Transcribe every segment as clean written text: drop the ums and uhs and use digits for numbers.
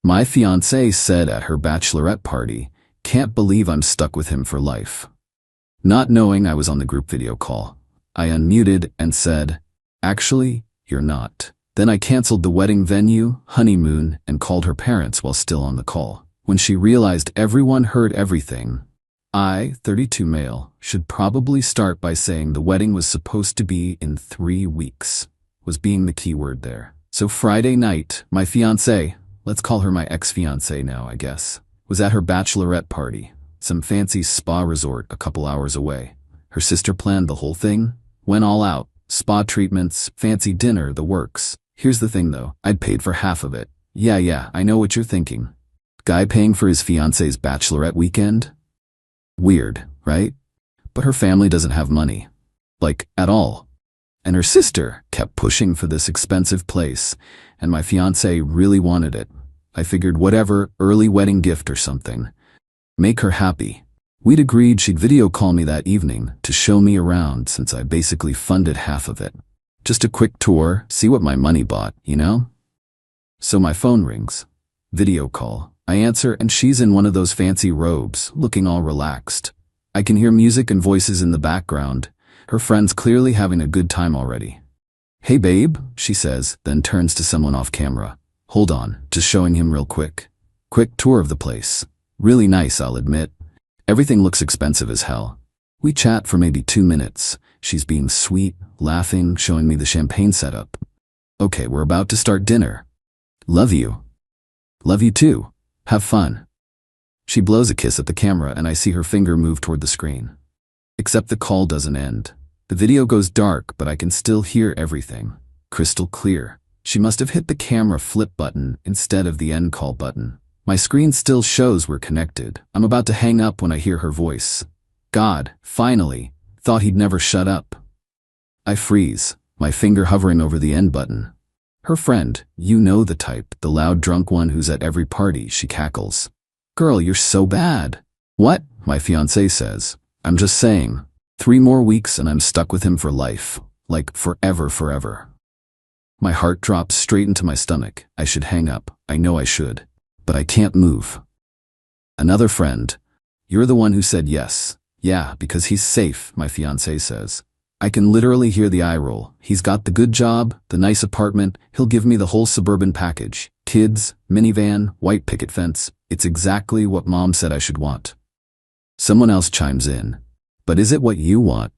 My fiancée said at her bachelorette party, "Can't believe I'm stuck with him for life." Not knowing I was on the group video call, I unmuted and said, "Actually, you're not." Then I canceled the wedding venue, honeymoon, and called her parents while still on the call. When she realized everyone heard everything, I, 32 male, should probably start by saying the wedding was supposed to be in 3 weeks, was being the key word there. So Friday night, my fiancée, let's call her my ex-fiancée now, I guess, was at her bachelorette party, some fancy spa resort a couple hours away. Her sister planned the whole thing, went all out, spa treatments, fancy dinner, the works. Here's the thing though, I'd paid for half of it. Yeah, I know what you're thinking. Guy paying for his fiancée's bachelorette weekend? Weird, right? But her family doesn't have money. Like, at all. And her sister kept pushing for this expensive place, and my fiancé really wanted it. I figured whatever, early wedding gift or something. Make her happy. We'd agreed she'd video call me that evening to show me around since I basically funded half of it. Just a quick tour, see what my money bought, you know? So my phone rings. Video call. I answer and she's in one of those fancy robes, looking all relaxed. I can hear music and voices in the background. Her friend's clearly having a good time already. "Hey babe," she says, then turns to someone off camera. "Hold on, just showing him real quick. Quick tour of the place. Really nice, I'll admit. Everything looks expensive as hell." We chat for maybe 2 minutes. She's being sweet, laughing, showing me the champagne setup. "Okay, we're about to start dinner. Love you." "Love you too. Have fun." She blows a kiss at the camera and I see her finger move toward the screen. Except the call doesn't end. The video goes dark, but I can still hear everything. Crystal clear. She must have hit the camera flip button instead of the end call button. My screen still shows we're connected. I'm about to hang up when I hear her voice. God, finally. Thought he'd never shut up. I freeze, my finger hovering over the end button. Her friend, you know the type, the loud drunk one who's at every party, she cackles. "Girl, you're so bad." "What?" my fiancé says. "I'm just saying. 3 more weeks and I'm stuck with him for life. Like forever. My heart drops straight into my stomach. I should hang up. I know I should. But I can't move. Another friend. "You're the one who said yes." "Yeah, because he's safe," my fiancé says. I can literally hear the eye roll. He's got the good job, the nice apartment, he'll give me the whole suburban package. Kids, minivan, white picket fence. It's exactly what mom said I should want. Someone else chimes in. "But is it what you want?"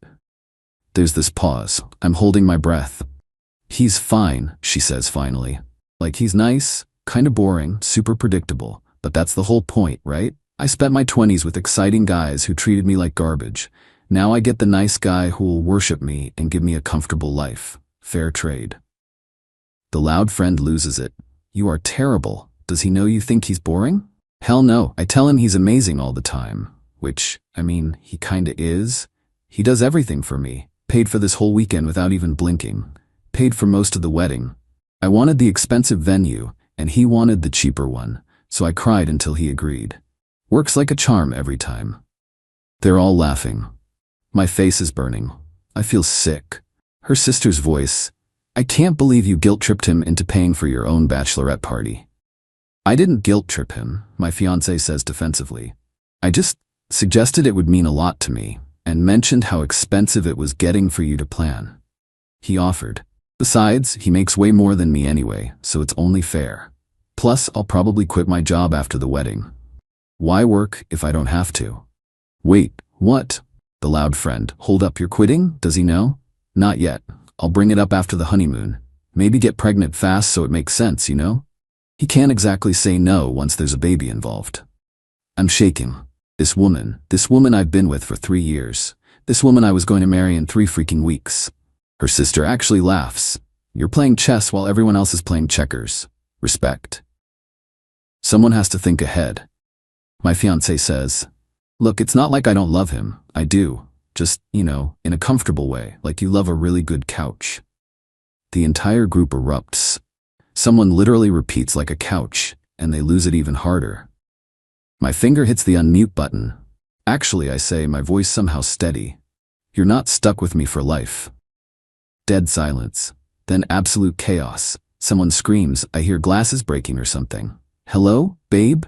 There's this pause. I'm holding my breath. "He's fine," she says finally. Like he's nice, kinda boring, super predictable, but that's the whole point, right? I spent my 20s with exciting guys who treated me like garbage. Now I get the nice guy who will worship me and give me a comfortable life. Fair trade. The loud friend loses it. "You are terrible. Does he know you think he's boring?" "Hell no. I tell him he's amazing all the time." Which, I mean, he kinda is. He does everything for me. Paid for this whole weekend without even blinking. Paid for most of the wedding. I wanted the expensive venue, and he wanted the cheaper one, so I cried until he agreed. Works like a charm every time. They're all laughing. My face is burning. I feel sick. Her sister's voice. "I can't believe you guilt-tripped him into paying for your own bachelorette party." "I didn't guilt-trip him," my fiancé says defensively. "I just suggested it would mean a lot to me, and mentioned how expensive it was getting for you to plan." He offered. "Besides, he makes way more than me anyway, so it's only fair. Plus, I'll probably quit my job after the wedding. Why work if I don't have to?" "Wait, what?" The loud friend. "Hold up, you're quitting? Does he know?" "Not yet. I'll bring it up after the honeymoon. Maybe get pregnant fast so it makes sense, you know? He can't exactly say no once there's a baby involved." I'm shaking. This woman I've been with for 3 years. This woman I was going to marry in 3 freaking weeks. Her sister actually laughs. "You're playing chess while everyone else is playing checkers. Respect." Someone has to think ahead. My fiancé says, "Look, it's not like I don't love him. I do. Just, in a comfortable way, like you love a really good couch." The entire group erupts. Someone literally repeats like a couch, and they lose it even harder. My finger hits the unmute button. "Actually," I say, my voice somehow steady. "You're not stuck with me for life." Dead silence. Then absolute chaos. Someone screams. I hear glasses breaking or something. Hello, babe?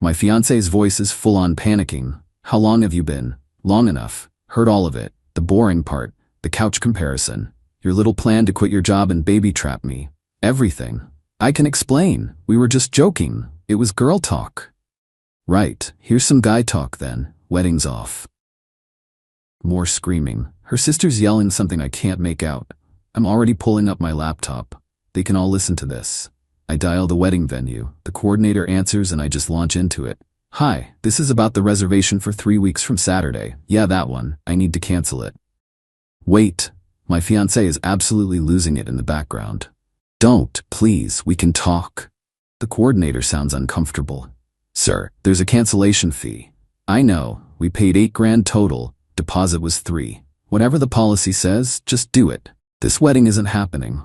My fiancé's voice is full on panicking. How long have you been? Long enough. Heard all of it. The boring part. The couch comparison. Your little plan to quit your job and baby trap me. Everything. I can explain. We were just joking. It was girl talk. Right. Here's some guy talk then. Wedding's off. More screaming. Her sister's yelling something I can't make out. I'm already pulling up my laptop. They can all listen to this. I dial the wedding venue. The coordinator answers and I just launch into it. Hi, this is about the reservation for 3 weeks from Saturday. Yeah, that one. I need to cancel it. Wait. My fiancé is absolutely losing it in the background. Don't, please, we can talk. The coordinator sounds uncomfortable. Sir, there's a cancellation fee. I know, we paid $8,000 total, deposit was $3,000. Whatever the policy says, just do it. This wedding isn't happening.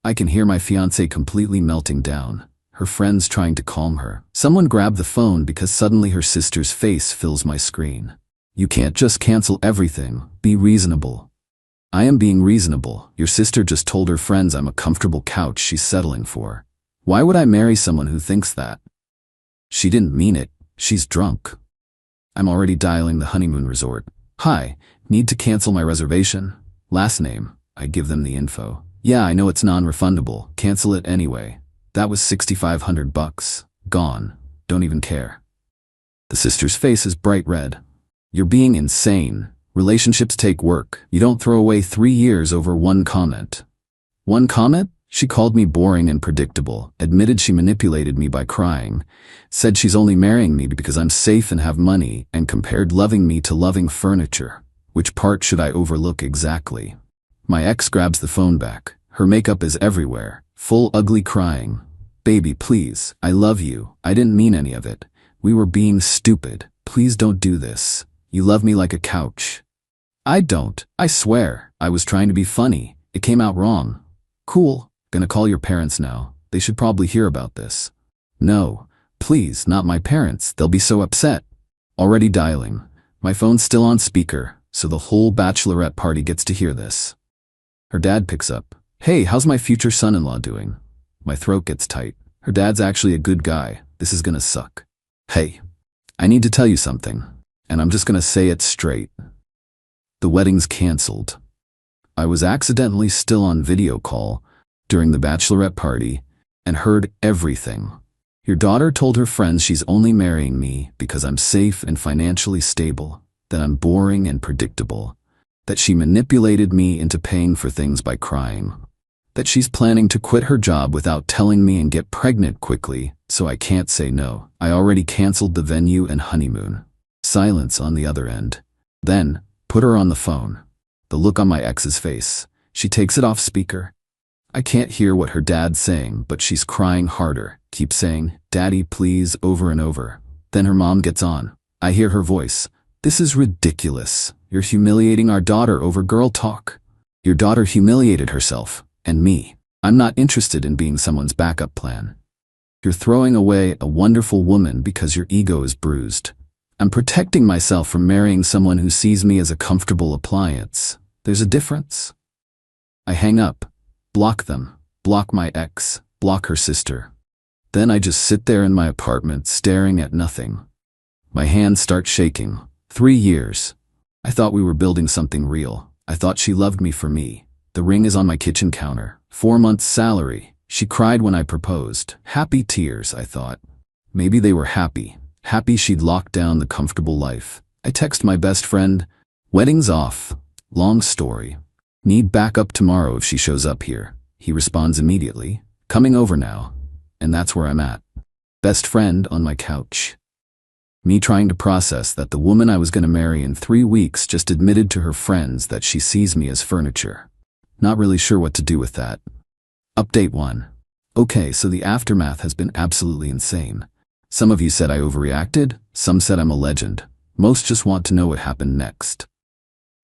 I can hear my fiancé completely melting down, her friends trying to calm her. Someone grabbed the phone because suddenly her sister's face fills my screen. You can't just cancel everything, be reasonable. I am being reasonable. Your sister just told her friends I'm a comfortable couch she's settling for. Why would I marry someone who thinks that? She didn't mean it. She's drunk. I'm already dialing the honeymoon resort. Hi, need to cancel my reservation. Last name. I give them the info. Yeah, I know it's non-refundable. Cancel it anyway. That was $6,500. Gone. Don't even care. The sister's face is bright red. You're being insane. Relationships take work. You don't throw away 3 years over one comment. One comment? She called me boring and predictable, admitted she manipulated me by crying, said she's only marrying me because I'm safe and have money, and compared loving me to loving furniture. Which part should I overlook exactly? My ex grabs the phone back. Her makeup is everywhere, full ugly crying. Baby, please, I love you. I didn't mean any of it. We were being stupid. Please don't do this. You love me like a couch. I don't. I swear. I was trying to be funny. It came out wrong. Cool. Gonna call your parents now. They should probably hear about this. No. Please, not my parents. They'll be so upset. Already dialing. My phone's still on speaker, so the whole bachelorette party gets to hear this. Her dad picks up. Hey, how's my future son-in-law doing? My throat gets tight. Her dad's actually a good guy. This is gonna suck. Hey, I need to tell you something, and I'm just gonna say it straight. The wedding's canceled. I was accidentally still on video call during the bachelorette party and heard everything. Your daughter told her friends she's only marrying me because I'm safe and financially stable, that I'm boring and predictable, that she manipulated me into paying for things by crying, that she's planning to quit her job without telling me and get pregnant quickly, so I can't say no. I already canceled the venue and honeymoon. Silence on the other end. Then, put her on the phone. The look on my ex's face. She takes it off speaker. I can't hear what her dad's saying, but she's crying harder, keeps saying, Daddy, please, over and over. Then her mom gets on. I hear her voice. This is ridiculous. You're humiliating our daughter over girl talk. Your daughter humiliated herself, and me. I'm not interested in being someone's backup plan. You're throwing away a wonderful woman because your ego is bruised. I'm protecting myself from marrying someone who sees me as a comfortable appliance. There's a difference. I hang up, block them, block my ex, block her sister. Then I just sit there in my apartment staring at nothing. My hands start shaking. 3 years. I thought we were building something real. I thought she loved me for me. The ring is on my kitchen counter. 4 months' salary. She cried when I proposed. Happy tears, I thought. Maybe they were happy. Happy she'd locked down the comfortable life. I text my best friend. Wedding's off. Long story. Need backup tomorrow if she shows up here. He responds immediately. Coming over now. And that's where I'm at. Best friend on my couch. Me trying to process that the woman I was going to marry in 3 weeks just admitted to her friends that she sees me as furniture. Not really sure what to do with that. Update 1. Okay, so the aftermath has been absolutely insane. Some of you said I overreacted, some said I'm a legend. Most just want to know what happened next.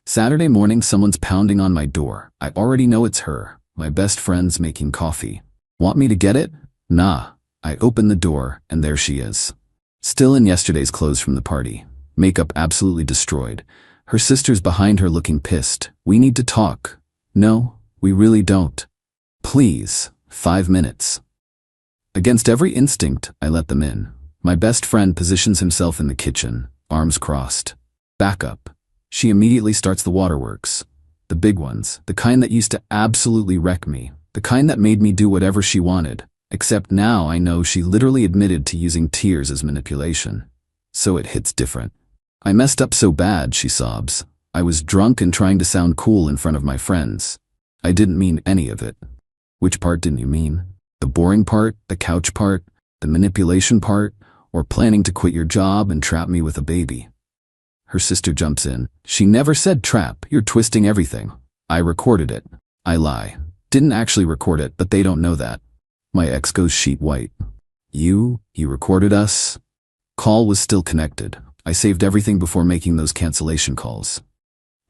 Saturday morning, someone's pounding on my door. I already know it's her. My best friend's making coffee. Want me to get it? Nah. I open the door, and there she is. Still in yesterday's clothes from the party. Makeup absolutely destroyed. Her sister's behind her looking pissed. We need to talk. No, we really don't. Please, 5 minutes. Against every instinct, I let them in. My best friend positions himself in the kitchen, arms crossed. Back up. She immediately starts the waterworks. The big ones, the kind that used to absolutely wreck me, the kind that made me do whatever she wanted. Except now I know she literally admitted to using tears as manipulation. So it hits different. I messed up so bad, she sobs. I was drunk and trying to sound cool in front of my friends. I didn't mean any of it. Which part didn't you mean? The boring part, the couch part, the manipulation part, or planning to quit your job and trap me with a baby? Her sister jumps in. She never said trap, you're twisting everything. I recorded it. I lie. Didn't actually record it, but they don't know that. My ex goes sheet white. You recorded us? Call was still connected. I saved everything before making those cancellation calls.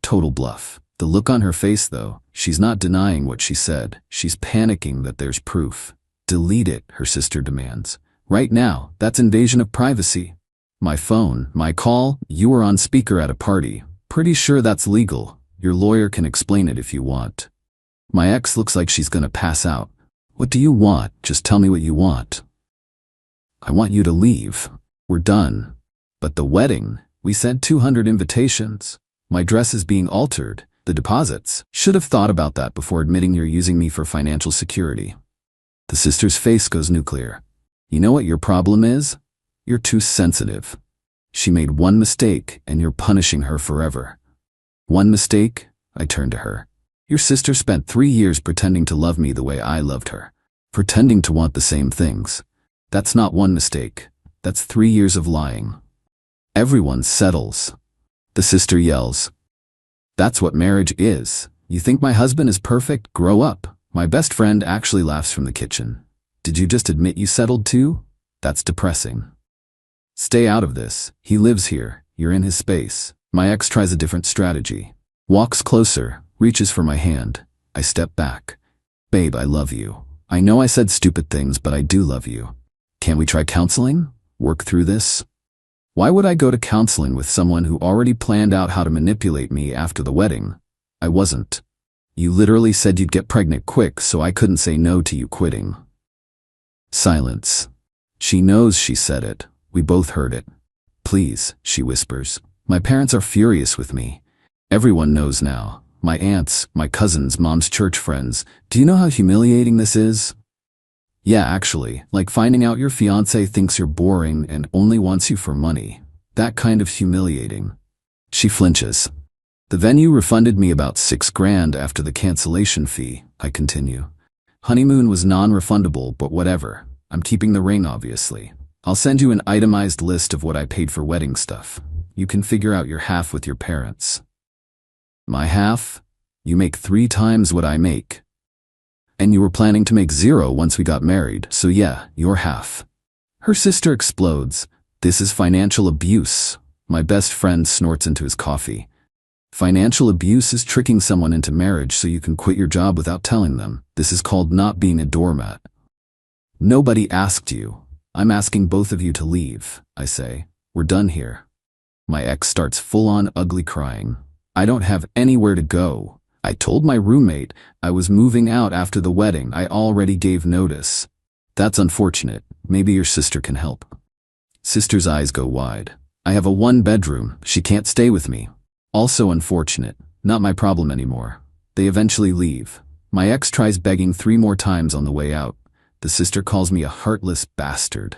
Total bluff. The look on her face though, she's not denying what she said. She's panicking that there's proof. Delete it, her sister demands. Right now, that's invasion of privacy. My phone, my call, you were on speaker at a party. Pretty sure that's legal. Your lawyer can explain it if you want. My ex looks like she's gonna pass out. What do you want? Just tell me what you want. I want you to leave. We're done. But the wedding, we sent 200 invitations. My dress is being altered. The deposits. Should have thought about that before admitting you're using me for financial security. The sister's face goes nuclear. You know what your problem is? You're too sensitive. She made one mistake and you're punishing her forever. One mistake? I turn to her. Your sister spent 3 years pretending to love me the way I loved her. Pretending to want the same things. That's not one mistake. That's 3 years of lying. Everyone settles. The sister yells. That's what marriage is. You think my husband is perfect? Grow up. My best friend actually laughs from the kitchen. Did you just admit you settled too? That's depressing. Stay out of this. He lives here. You're in his space. My ex tries a different strategy. Walks closer, reaches for my hand. I step back. Babe, I love you. I know I said stupid things, but I do love you. Can't we try counseling? Work through this? Why would I go to counseling with someone who already planned out how to manipulate me after the wedding? I wasn't. You literally said you'd get pregnant quick, so I couldn't say no to you quitting. Silence. She knows she said it. We both heard it. Please, she whispers. My parents are furious with me. Everyone knows now. My aunts, my cousins, mom's church friends. Do you know how humiliating this is? Yeah, actually, like finding out your fiancé thinks you're boring and only wants you for money. That kind of humiliating. She flinches. The venue refunded me about $6,000 after the cancellation fee, I continue. Honeymoon was non-refundable, but whatever. I'm keeping the ring, obviously. I'll send you an itemized list of what I paid for wedding stuff. You can figure out your half with your parents. My half? You make 3 times what I make. And you were planning to make 0 once we got married, so yeah, your half. Her sister explodes. This is financial abuse. My best friend snorts into his coffee. Financial abuse is tricking someone into marriage so you can quit your job without telling them. This is called not being a doormat. Nobody asked you. I'm asking both of you to leave, I say. We're done here. My ex starts full-on ugly crying. I don't have anywhere to go. I told my roommate I was moving out after the wedding. I already gave notice. That's unfortunate. Maybe your sister can help. Sister's eyes go wide. I have a 1-bedroom. She can't stay with me. Also unfortunate. Not my problem anymore. They eventually leave. My ex tries begging 3 more times on the way out. The sister calls me a heartless bastard.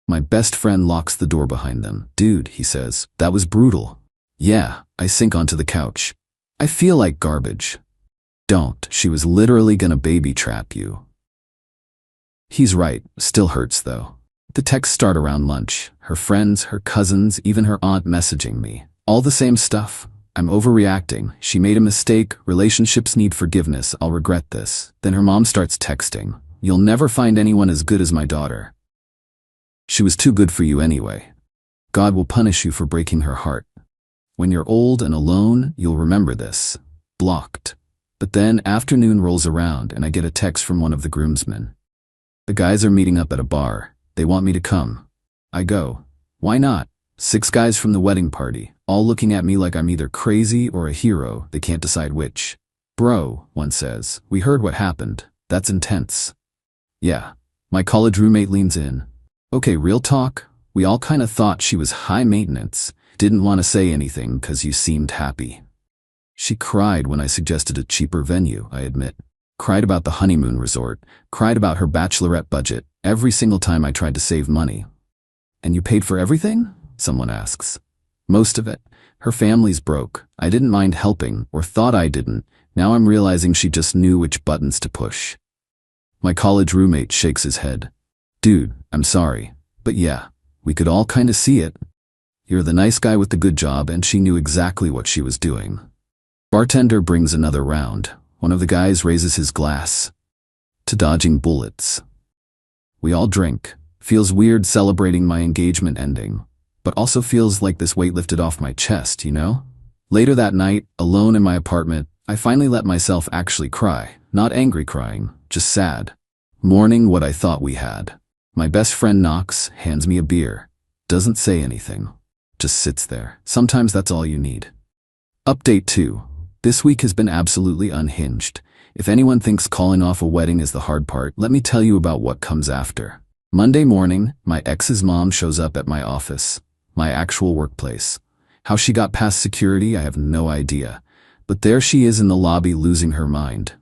My best friend locks the door behind them. Dude, he says, that was brutal. Yeah, I sink onto the couch. I feel like garbage. Don't, she was literally gonna baby trap you. He's right, still hurts though. The texts start around lunch. Her friends, her cousins, even her aunt messaging me. All the same stuff. I'm overreacting. She made a mistake. Relationships need forgiveness. I'll regret this. Then her mom starts texting. You'll never find anyone as good as my daughter. She was too good for you anyway. God will punish you for breaking her heart. When you're old and alone, you'll remember this. Blocked. But then afternoon rolls around and I get a text from one of the groomsmen. The guys are meeting up at a bar. They want me to come. I go. Why not? 6 guys from the wedding party, all looking at me like I'm either crazy or a hero. They can't decide which. Bro, one says, we heard what happened. That's intense. Yeah, My college roommate leans in. Okay, real talk. We all kind of thought she was high maintenance. Didn't want to say anything because you seemed happy. She cried when I suggested a cheaper venue, I admit. Cried about the honeymoon resort. Cried about her bachelorette budget every single time I tried to save money. And you paid for everything? Someone asks. Most of it. Her family's broke. I didn't mind helping, or thought I didn't. Now I'm realizing she just knew which buttons to push. My college roommate shakes his head. Dude, I'm sorry. But yeah, we could all kind of see it. You're the nice guy with the good job, and she knew exactly what she was doing. Bartender brings another round. One of the guys raises his glass. To dodging bullets. We all drink. Feels weird celebrating my engagement ending, but also feels like this weight lifted off my chest, you know? Later that night, alone in my apartment, I finally let myself actually cry. Not angry crying, just sad. Mourning what I thought we had. My best friend knocks, hands me a beer. Doesn't say anything. Just sits there. Sometimes that's all you need. Update 2. This week has been absolutely unhinged. If anyone thinks calling off a wedding is the hard part, let me tell you about what comes after. Monday morning, my ex's mom shows up at my office. My actual workplace. How she got past security, I have no idea. But there she is in the lobby losing her mind.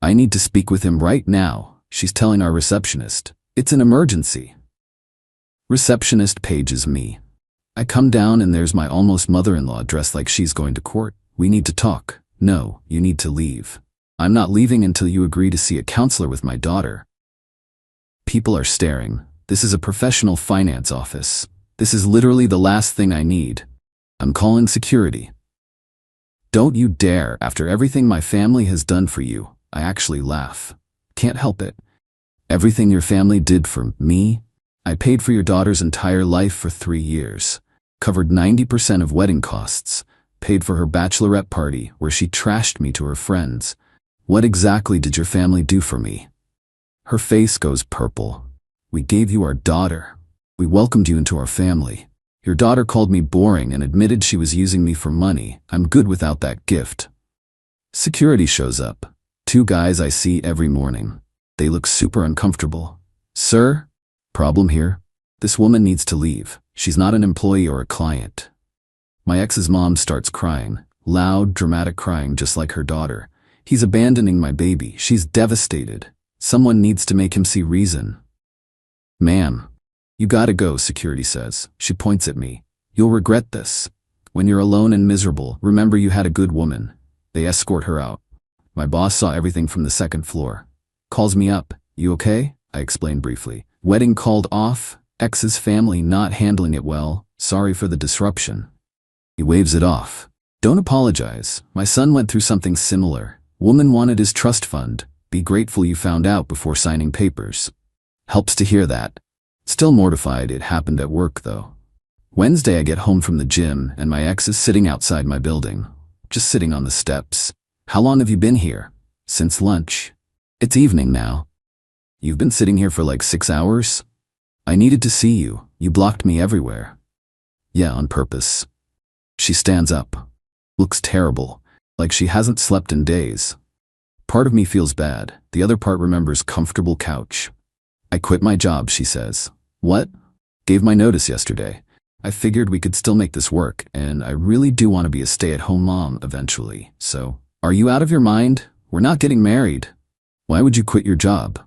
I need to speak with him right now, she's telling our receptionist. It's an emergency. Receptionist pages me. I come down and there's my almost mother-in-law dressed like she's going to court. We need to talk. No, you need to leave. I'm not leaving until you agree to see a counselor with my daughter. People are staring. This is a professional finance office. This is literally the last thing I need. I'm calling security. Don't you dare, after everything my family has done for you. I actually laugh. Can't help it. Everything your family did for me? I paid for your daughter's entire life for 3 years. Covered 90% of wedding costs. Paid for her bachelorette party where she trashed me to her friends. What exactly did your family do for me? Her face goes purple. We gave you our daughter. We welcomed you into our family. Your daughter called me boring and admitted she was using me for money. I'm good without that gift. Security shows up. 2 guys I see every morning. They look super uncomfortable. Sir? Problem here? This woman needs to leave. She's not an employee or a client. My ex's mom starts crying. Loud, dramatic crying just like her daughter. He's abandoning my baby. She's devastated. Someone needs to make him see reason. Ma'am, you gotta go, security says. She points at me. You'll regret this. When you're alone and miserable, remember you had a good woman. They escort her out. My boss saw everything from the 2nd floor. Calls me up. You okay? I explain briefly. Wedding called off. Ex's family not handling it well. Sorry for the disruption. He waves it off. Don't apologize. My son went through something similar. Woman wanted his trust fund. Be grateful you found out before signing papers. Helps to hear that. Still mortified it happened at work though. Wednesday I get home from the gym and my ex is sitting outside my building. Just sitting on the steps. How long have you been here? Since lunch. It's evening now. You've been sitting here for like 6 hours? I needed to see you. You blocked me everywhere. Yeah, on purpose. She stands up. Looks terrible. Like she hasn't slept in days. Part of me feels bad. The other part remembers comfortable couch. I quit my job, she says. What? Gave my notice yesterday. I figured we could still make this work, and I really do want to be a stay-at-home mom eventually. So, are you out of your mind? We're not getting married. Why would you quit your job?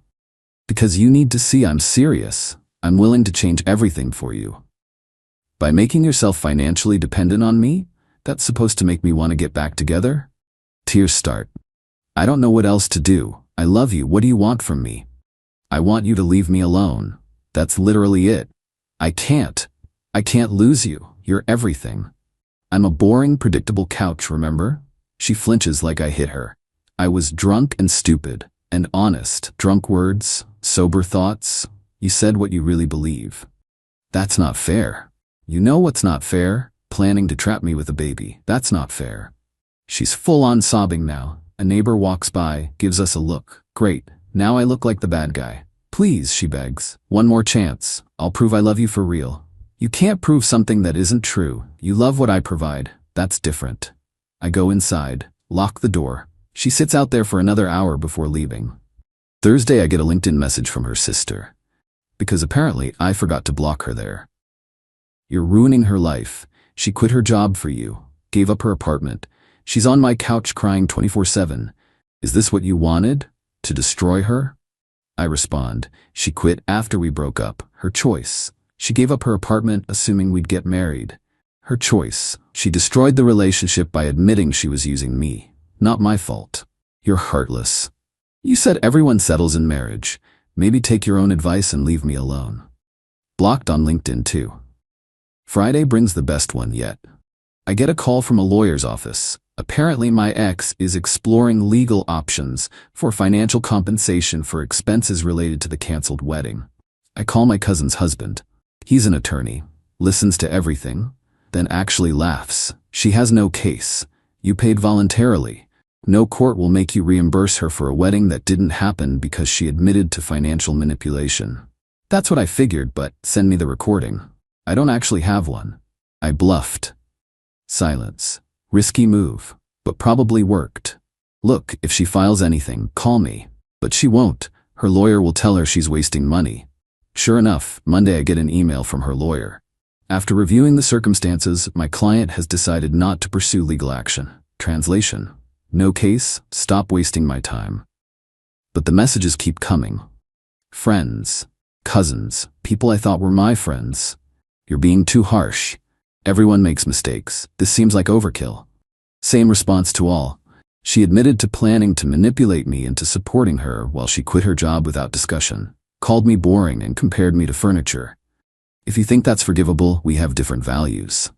Because you need to see I'm serious. I'm willing to change everything for you. By making yourself financially dependent on me, that's supposed to make me want to get back together? Tears start. I don't know what else to do. I love you. What do you want from me? I want you to leave me alone. That's literally it. I can't lose you. You're everything. I'm a boring, predictable couch, remember? She flinches like I hit her. I was drunk and stupid and honest. Drunk words, sober thoughts. You said what you really believe. That's not fair. You know what's not fair? Planning to trap me with a baby. That's not fair. She's full on sobbing now. A neighbor walks by, gives us a look. Great. Now I look like the bad guy. Please, she begs. One more chance. I'll prove I love you for real. You can't prove something that isn't true. You love what I provide. That's different. I go inside, lock the door. She sits out there for another hour before leaving. Thursday I get a LinkedIn message from her sister. because apparently I forgot to block her there. You're ruining her life. She quit her job for you, gave up her apartment. She's on my couch crying 24/7. Is this what you wanted? To destroy her? I respond, she quit after we broke up. Her choice. She gave up her apartment assuming we'd get married. Her choice. She destroyed the relationship by admitting she was using me. Not my fault. You're heartless. You said everyone settles in marriage. Maybe take your own advice and leave me alone. Blocked on LinkedIn too. Friday brings the best one yet. I get a call from a lawyer's office. Apparently my ex is exploring legal options for financial compensation for expenses related to the canceled wedding. I call my cousin's husband. He's an attorney, listens to everything, then actually laughs. She has no case. You paid voluntarily. No court will make you reimburse her for a wedding that didn't happen because she admitted to financial manipulation. That's what I figured, but send me the recording. I don't actually have one. I bluffed. Silence. Risky move, but probably worked. Look, if she files anything, call me. But she won't. Her lawyer will tell her she's wasting money. Sure enough, Monday I get an email from her lawyer. After reviewing the circumstances, my client has decided not to pursue legal action. Translation. No case, stop wasting my time. But the messages keep coming. Friends, cousins, people I thought were my friends. You're being too harsh. Everyone makes mistakes. This seems like overkill. Same response to all. She admitted to planning to manipulate me into supporting her while she quit her job without discussion. Called me boring and compared me to furniture. If you think that's forgivable, we have different values.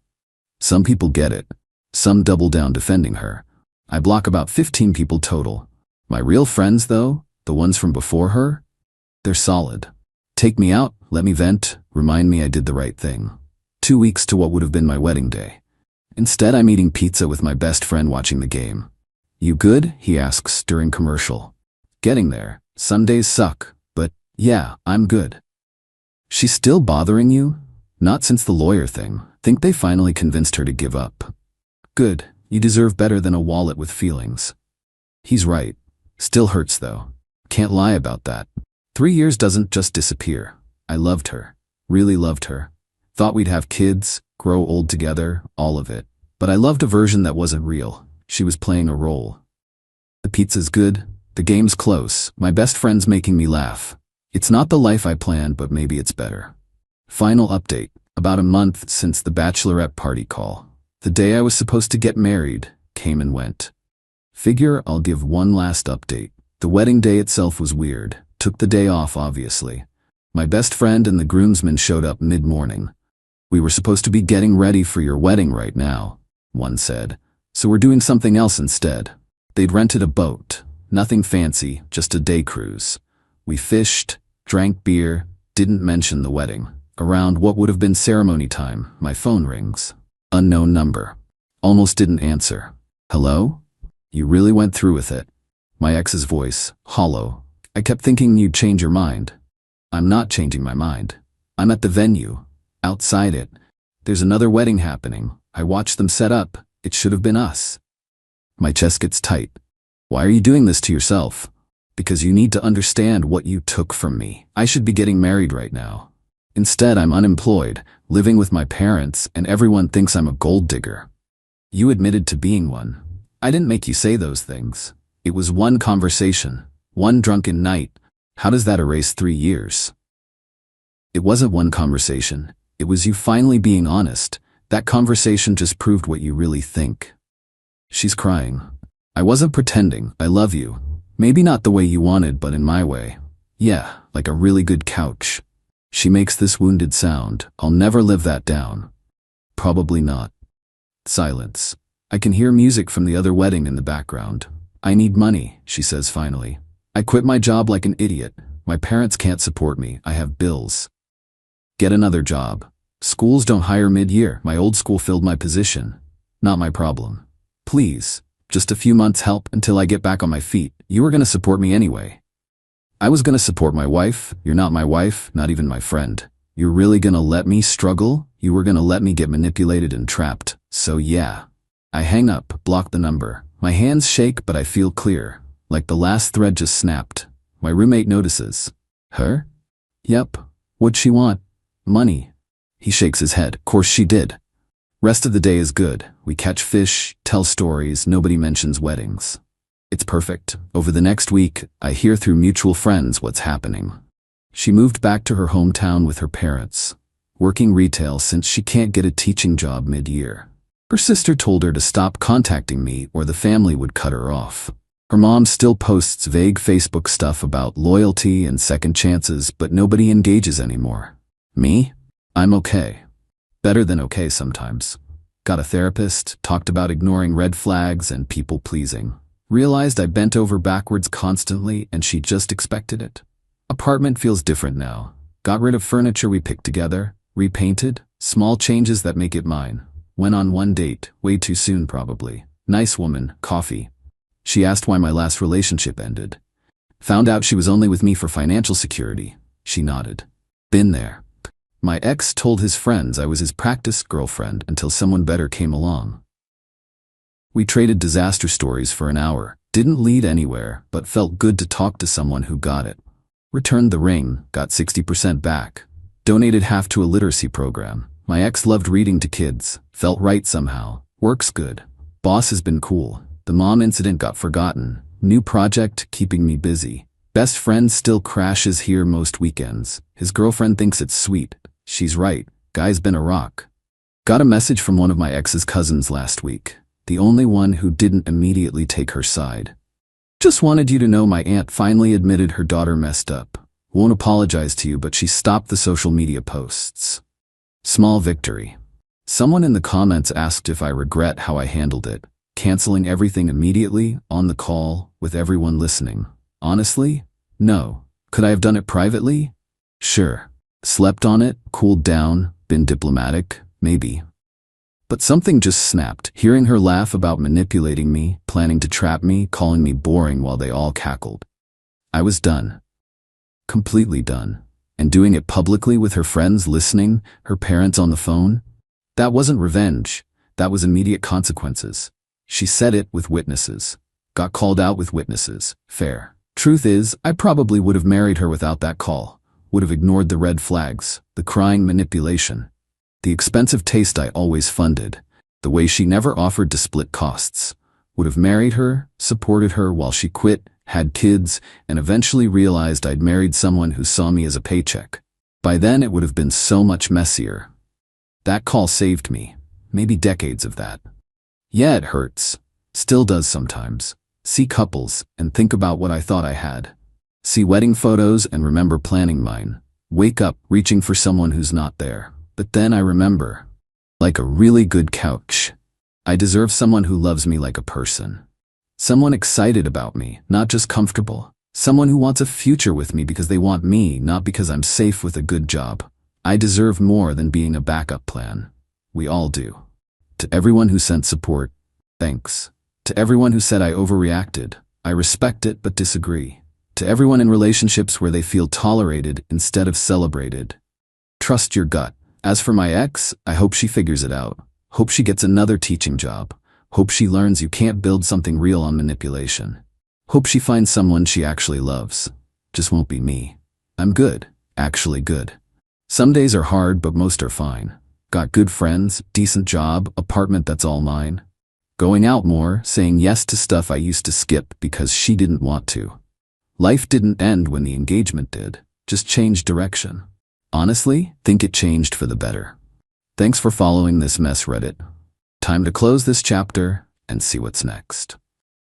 Some people get it. Some double down defending her. I block about 15 people total. My real friends, though, the ones from before her, they're solid. Take me out, let me vent, remind me I did the right thing. 2 weeks to what would have been my wedding day. Instead, I'm eating pizza with my best friend watching the game. You good? He asks during commercial. Getting there. Some days suck, but yeah, I'm good. She's still bothering you? Not since the lawyer thing. Think they finally convinced her to give up. Good. You deserve better than a wallet with feelings. He's right. Still hurts though. Can't lie about that. 3 years doesn't just disappear. I loved her. Really loved her. Thought we'd have kids, grow old together, all of it. But I loved a version that wasn't real. She was playing a role. The pizza's good. The game's close. My best friend's making me laugh. It's not the life I planned, but maybe it's better. Final update. About a month since the Bachelorette party call. The day I was supposed to get married came and went. Figure I'll give one last update. The wedding day itself was weird. Took the day off, obviously. My best friend and the groomsmen showed up mid-morning. We were supposed to be getting ready for your wedding right now, one said. So we're doing something else instead. They'd rented a boat. Nothing fancy, just a day cruise. We fished, drank beer, didn't mention the wedding. Around what would have been ceremony time, my phone rings. Unknown number. Almost didn't answer. Hello? You really went through with it. My ex's voice, hollow. I kept thinking you'd change your mind. I'm not changing my mind. I'm at the venue. Outside it. There's another wedding happening. I watched them set up. It should have been us. My chest gets tight. Why are you doing this to yourself? Because you need to understand what you took from me. I should be getting married right now. Instead, I'm unemployed, living with my parents, and everyone thinks I'm a gold digger. You admitted to being one. I didn't make you say those things. It was one conversation, one drunken night. How does that erase 3 years? It wasn't one conversation. It was you finally being honest. That conversation just proved what you really think. She's crying. I wasn't pretending. I love you. Maybe not the way you wanted, but in my way. Yeah, like a really good couch. She makes this wounded sound. I'll never live that down. Probably not. Silence. I can hear music from the other wedding in the background. I need money, she says finally. I quit my job like an idiot. My parents can't support me. I have bills. Get another job. Schools don't hire mid-year. My old school filled my position. Not my problem. Please, just a few months help until I get back on my feet. You were going to support me anyway. I was going to support my wife. You're not my wife, not even my friend. You're really going to let me struggle? You were going to let me get manipulated and trapped. So yeah. I hang up, block the number. My hands shake, but I feel clear. Like the last thread just snapped. My roommate notices. Her? Yep. What'd she want? Money. He shakes his head. Course she did. Rest of the day is good. We catch fish, tell stories, nobody mentions weddings. It's perfect. Over the next week, I hear through mutual friends what's happening. She moved back to her hometown with her parents, working retail since she can't get a teaching job mid-year. Her sister told her to stop contacting me or the family would cut her off. Her mom still posts vague Facebook stuff about loyalty and second chances, but nobody engages anymore. Me? I'm okay. Better than okay sometimes. Got a therapist, talked about ignoring red flags and people-pleasing. Realized I bent over backwards constantly and she just expected it. Apartment feels different now. Got rid of furniture we picked together, repainted, small changes that make it mine. Went on one date, way too soon probably. Nice woman, coffee. She asked why my last relationship ended. Found out she was only with me for financial security. She nodded. Been there. My ex told his friends I was his practice girlfriend until someone better came along. We traded disaster stories for an hour. Didn't lead anywhere, but felt good to talk to someone who got it. Returned the ring, got 60% back. Donated half to a literacy program. My ex loved reading to kids. Felt right somehow. Works good. Boss has been cool. The mom incident got forgotten. New project keeping me busy. Best friend still crashes here most weekends. His girlfriend thinks it's sweet. She's right. Guy's been a rock. Got a message from one of my ex's cousins last week. The only one who didn't immediately take her side. Just wanted you to know my aunt finally admitted her daughter messed up. Won't apologize to you, but she stopped the social media posts. Small victory. Someone in the comments asked if I regret how I handled it. Canceling everything immediately, on the call, with everyone listening. Honestly? No. Could I have done it privately? Sure. Slept on it, cooled down, been diplomatic, maybe. But something just snapped, hearing her laugh about manipulating me, planning to trap me, calling me boring while they all cackled. I was done. Completely done. And doing it publicly with her friends listening, her parents on the phone? That wasn't revenge. That was immediate consequences. She said it with witnesses. Got called out with witnesses. Fair. Truth is, I probably would have married her without that call. Would have ignored the red flags, the crying manipulation. The expensive taste I always funded. The way she never offered to split costs. Would have married her, supported her while she quit, had kids, and eventually realized I'd married someone who saw me as a paycheck. By then it would have been so much messier. That call saved me. Maybe decades of that. Yeah, it hurts. Still does sometimes. See couples and think about what I thought I had. See wedding photos and remember planning mine. Wake up reaching for someone who's not there. But then I remember. Like a really good couch. I deserve someone who loves me like a person. Someone excited about me, not just comfortable. Someone who wants a future with me because they want me, not because I'm safe with a good job. I deserve more than being a backup plan. We all do. To everyone who sent support, thanks. To everyone who said I overreacted, I respect it but disagree. To everyone in relationships where they feel tolerated instead of celebrated, trust your gut. As for my ex, I hope she figures it out. Hope she gets another teaching job. Hope she learns you can't build something real on manipulation. Hope she finds someone she actually loves. Just won't be me. I'm good, actually good. Some days are hard, but most are fine. Got good friends, decent job, apartment that's all mine. Going out more, saying yes to stuff I used to skip because she didn't want to. Life didn't end when the engagement did, just changed direction. Honestly, think it changed for the better. Thanks for following this mess, Reddit. Time to close this chapter and see what's next.